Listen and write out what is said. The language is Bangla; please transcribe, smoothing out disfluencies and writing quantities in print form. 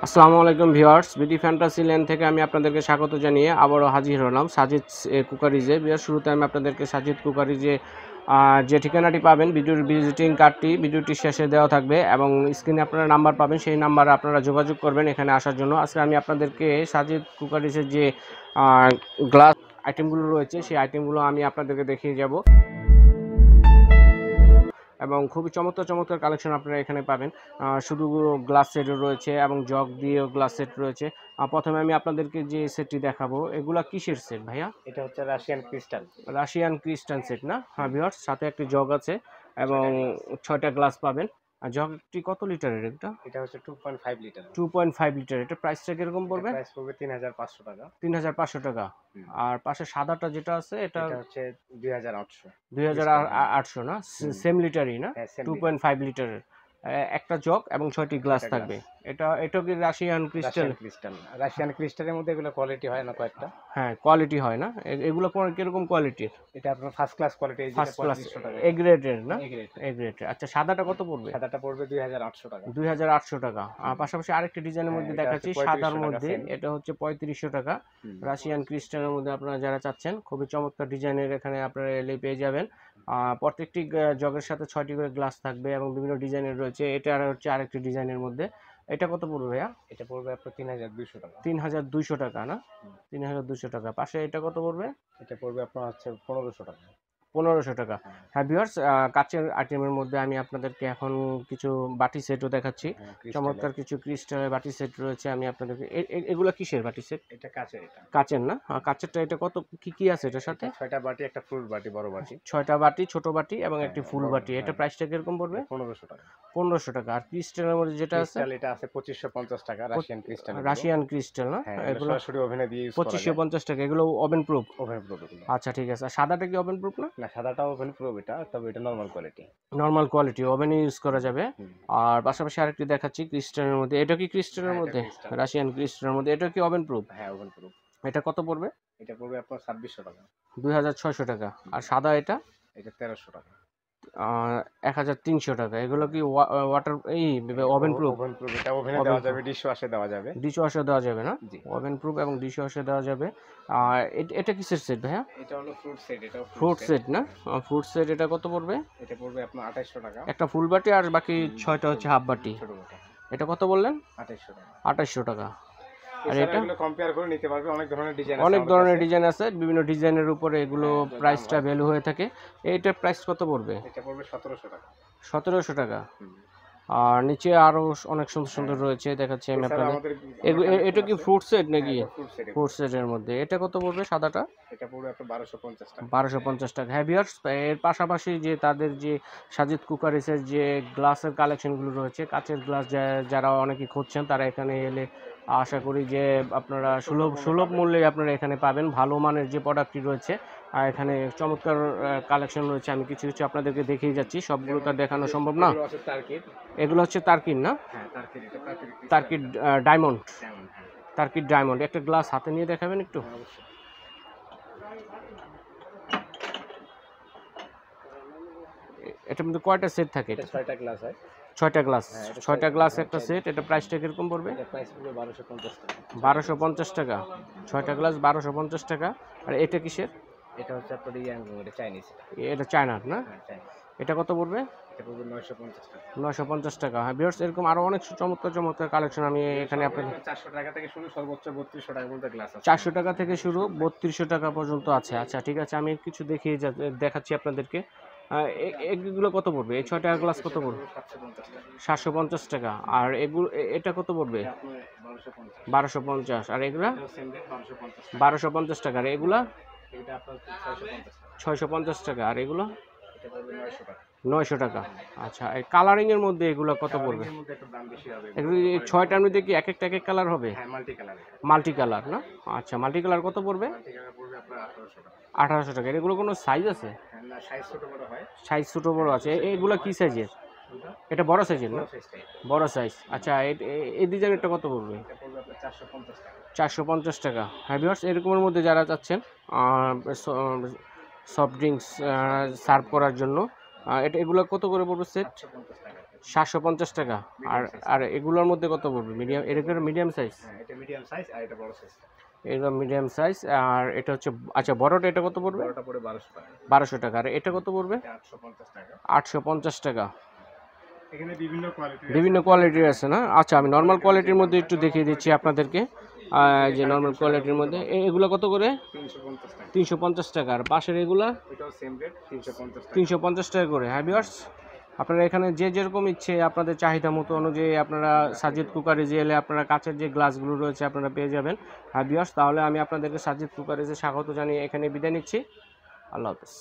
আসসালামু আলাইকুম ভিউয়ার্স, বিডি ফ্যান্টাসি ল্যান্ড থেকে আমি আপনাদেরকে স্বাগত জানিয়ে আবারও হাজির হলাম সাজিদ কুকারিজে। ভিউয়ার্স, শুরুতে আমি আপনাদেরকে সাজিদ কুকারিজে যে ঠিকানাটি পাবেন, ভিডিওর ভিজিটিং কার্ডটি ভিডিওটির শেষে দেওয়া থাকবে এবং স্ক্রিনে আপনারা নাম্বার পাবেন, সেই নাম্বারে আপনারা যোগাযোগ করবেন এখানে আসার জন্য। আজকে আমি আপনাদেরকে সাজিদ কুকারিজের যে গ্লাস আইটেমগুলো রয়েছে সেই আইটেমগুলো আমি আপনাদেরকে দেখিয়ে যাব এবং খুবই চমৎকার চমৎকার কালেকশন আপনারা এখানে পাবেন। শুধু গ্লাস সেটও রয়েছে এবং জগ দিয়েও গ্লাস সেট রয়েছে। প্রথমে আমি আপনাদেরকে যে সেটটি দেখাবো, এগুলা কিসের সেট ভাইয়া? এটা হচ্ছে Russian crystal. Russian crystal set না? হ্যাঁ ভিউয়ার্স, সাথে একটি জগ আছে এবং 6টা গ্লাস পাবেন। আর জগটি কত লিটারের? এটা হচ্ছে 2.5 লিটার। 2.5 লিটার। এটা প্রাইসটা কিরকম পড়বে? প্রাইস পড়বে 3500 টাকা। 3500 টাকা। আর পাশে সাদাটা যেটা আছে এটা হচ্ছে 2800। 2800 না? সেম লিটারই না? 2.5 লিটারের একটা জগ এবং 6টি গ্লাস থাকবে। এটা কি রাশিয়ান ক্রিস্টাল? রাশিয়ান ক্রিস্টালের মধ্যে এগুলো কোয়ালিটি হয় না কয়েকটা? হ্যাঁ, কোয়ালিটি হয় না। এগুলো কিরকম কোয়ালিটির? এটা আপনার first class quality. First class A গ্রেডের না? এ গ্রেডের। আচ্ছা, সাদাটা কত পড়বে? সাদাটা পড়বে 2800 টাকা। 2800 টাকা। আর পাশাপাশি আরেকটি ডিজাইনের মধ্যে দেখাচ্ছি সাদার মধ্যে, এটা হচ্ছে 3500 টাকা। রাশিয়ান ক্রিস্টালের মধ্যে আপনারা যারা চাচ্ছেন, খুবই চমৎকার ডিজাইনের এখানে আপনারা এলে পেয়ে যাবেন। প্রত্যেকটি জগের সাথে 6টি করে গ্লাস থাকবে এবং বিভিন্ন ডিজাইনের রয়েছে। এটা হচ্ছে আরেকটি ডিজাইনের মধ্যে। এটা কত পড়বে ভাইয়া? এটা পড়বে আপনার 3200 টাকা। 3200 টাকা না? 3200 টাকা। পাশে এটা কত পড়বে? এটা পড়বে আপনার হচ্ছে 1500 টাকা। 1500 টাকা। হ্যাঁ ভিউয়ার্স, কাচের আইটেমের মধ্যে আমি আপনাদেরকে এখন কিছু বাটি সেটও দেখাচ্ছি। চমৎকার কিছু ক্রিস্টালের বাটি সেট রয়েছে। আমি আপনাদেরকে এগুলো কিসের বাটি সেট? এটা কাচের। কাচের না? কাচেরটা এটা কত কি আছে এটার সাথে? 6টা বাটি, একটা ফুল বাটি, বড় বাটি। 6টা বাটি, ছোট বাটি এবং একটি ফুল বাটি। এটা প্রাইসটা কিরকম পড়বে? 1500 টাকা। 1500 টাকা। আর ক্রিস্টালের মধ্যে যেটা আছে, এটা আছে 2550 টাকা। Russian crystal. রাশিয়ান ক্রিস্টাল না? এগুলো সরাসরি ওভেনে দিয়ে ইউজ করা যায়। 2550 টাকা। এগুলো ওভেন প্রুফ? Oven proof. আচ্ছা ঠিক আছে। আর সাদাটা কি ওভেন প্রুফ না? না, সাদাটা ওভেন প্রুফ এটা, তবে এটা নরমাল কোয়ালিটি। নরমাল কোয়ালিটি, ওভেনে ইউজ করা যাবে। আর পাশাপাশি আরেকটি দেখাচ্ছি ক্রিস্টালের মধ্যে। এটা কি ক্রিস্টালের মধ্যে? রাশিয়ান ক্রিস্টালের মধ্যে। এটা কি ওভেন প্রুফ? হ্যাঁ, ওভেন প্রুফ। এটা কত পড়বে? এটা পড়বে আপনার 2600 টাকা। 2600 টাকা। আর সাদা এটা? এটা 1300 টাকা। 1300 টাকা। এগুলো কি water oven proof? Oven proof. এটা ওভেনে দেওয়া যাবে, ডিশ ওয়াশে দেওয়া যাবে। ডিশ ওয়াশে দেওয়া যাবে না? ওভেন প্রুফ এবং ডিশ ওয়াশে দেওয়া যাবে। আর এটা কিসের সেট ভাইয়া? এটা হলো ফ্রুট সেট। এটা ফ্রুট সেট না? Fruit set. এটা কত পড়বে? এটা পড়বে আপনার 2800 টাকা। একটা ফুল বাটি আর বাকি 6টা হচ্ছে হাফ বাটি। ছোট বাটি। এটা কত বললেন? 2800 টাকা। 2800 টাকা। আর এটা এগুলো কম্পেয়ার করে নিতে পারবে। অনেক ধরনের ডিজাইন আছে। অনেক ধরনের ডিজাইন আছে। বিভিন্ন ডিজাইনের উপরে এগুলো প্রাইসটা ভ্যালু হয়ে থাকে। এইটার প্রাইস কত পড়বে? এটা পড়বে 1700 টাকা। 1700 টাকা। আর নিচে আরো অনেক সুন্দর সুন্দর রয়েছে, দেখাচ্ছি আমি আপনাদের। এটা কি ফ্রুট সেট নাকি? ফ্রুট সেটের মধ্যে। এটা কত পড়বে সাদাটা? এটা পড়বে আপনার 1250 টাকা। 1250 টাকা। হ্যাঁ ভিউয়ার্স, এর পাশাপাশি যে তাদের যে সাজিদ কুকারিসের যে গ্লাসের কালেকশনগুলো রয়েছে, কাচের গ্লাস যারা অনেকে খুঁজছেন, তারা এখানে এলে আশা করি যে আপনারা সুলভ মূল্যে আপনারা এখানে পাবেন। ভালো মানের যে প্রোডাক্টটি রয়েছে, আর এখানে চমৎকার কালেকশন রয়েছে। আমি কিছু কিছু আপনাদেরকে দেখিয়ে যাচ্ছি, সবগুলো তো দেখানো সম্ভব না। এগুলো হচ্ছে তার্কিন না? তার্কিন ডায়মন্ড। তার্কিন ডায়মন্ড। একটা গ্লাস হাতে নিয়ে দেখাবেন একটু? এটার মধ্যে কয়টা সেট থাকে? এটা 6টা গ্লাস হয়। 6টা গ্লাস। 6টা গ্লাস একটা সেট। এটা প্রাইসটা কিরকম পড়বে? এটা প্রাইস পড়বে 1250 টাকা। 1250 টাকা। 6টা গ্লাস 1250 টাকা। আর এটা কিসের? এটা হচ্ছে আপনার এটা চাইনিজ। এটা চায়নার না? এটা কত পড়বে? এটা পড়বে 950 টাকা। 950 টাকা। হ্যাঁ ভিউয়ার্স, এরকম আরো অনেক চমৎকার চমৎকার কালেকশন আমি এখানে আপনাদের 400 টাকা থেকে শুরু, সর্বোচ্চ 3200 টাকা পর্যন্ত গ্লাস আছে। 400 টাকা থেকে শুরু, 3200 টাকা পর্যন্ত আছে। আচ্ছা ঠিক আছে, আমি কিছু দেখাচ্ছি আপনাদেরকে। এগুলো কত পড়বে? এই 6টা গ্লাস কত পড়বে? 750 টাকা। আর এগুলো এটা কত পড়বে? 1250। আর এগুলা 1250 টাকা। আর এগুলা 650 টাকা। আর এগুলো 900 টাকা। আচ্ছা, এই কালারিং এর মধ্যে এগুলো কত পড়বে? এগুলো 6টার মধ্যে কি এক একটা এক এক কালার হবে? মাল্টি কালার না? আচ্ছা, মাল্টি কালার কত পড়বে? 1800 টাকা। এগুলো কোনো সাইজ আছে? সাইজ ছোট বড় আছে। এগুলো কি সাইজের? এটা বড় সাইজের না? বড় সাইজ। আচ্ছা, এই ডিজাইনেরটা কত পড়বে? 450 টাকা। হ্যাঁ ভিউয়ার্স, এরকমের মধ্যে যারা চাচ্ছেন সফট ড্রিঙ্কস সার্ভ করার জন্য, এগুলো কত করে পড়বে সেট? 750 টাকা। আর আর এগুলোর মধ্যে কত পড়বে? মিডিয়াম, এটা মিডিয়াম সাইজ, হ্যাঁ, এটা মিডিয়াম সাইজ আর এটা বড় সাইজ। এটা মিডিয়াম সাইজ। আর এটা হচ্ছে, আচ্ছা বড়টা এটা কত পড়বে? বড়টা পড়ে 1200 টাকা। 1200 টাকা। আর এটা কত পড়বে? এটা 850 টাকা। 850 টাকা। এখানে বিভিন্ন কোয়ালিটির বিভিন্ন কোয়ালিটির আছে না? আচ্ছা, আমি নর্মাল কোয়ালিটির মধ্যে একটু দেখিয়ে দিচ্ছি আপনাদেরকে। যে নর্মাল কোয়ালিটির মধ্যে এগুলো কত করে? 350 টাকা। 350 টাকা। আর পাশের এগুলা এটাও সেম রেট 350 টাকা। 350 টাকা করে। হ্যাঁ ভিউয়ার্স, আপনারা এখানে যে যেরকম ইচ্ছে আপনাদের চাহিদা মতো অনুযায়ী আপনারা সাজিদ কুকারিজে এলে আপনারা কাচের যে গ্লাসগুলো রয়েছে আপনারা পেয়ে যাবেন। হ্যাঁ ভিউয়ার্স, তাহলে আমি আপনাদেরকে সাজিদ কুকারিজে স্বাগত জানিয়ে এখানে বিদায় নিচ্ছি। আল্লাহ হাফেজ।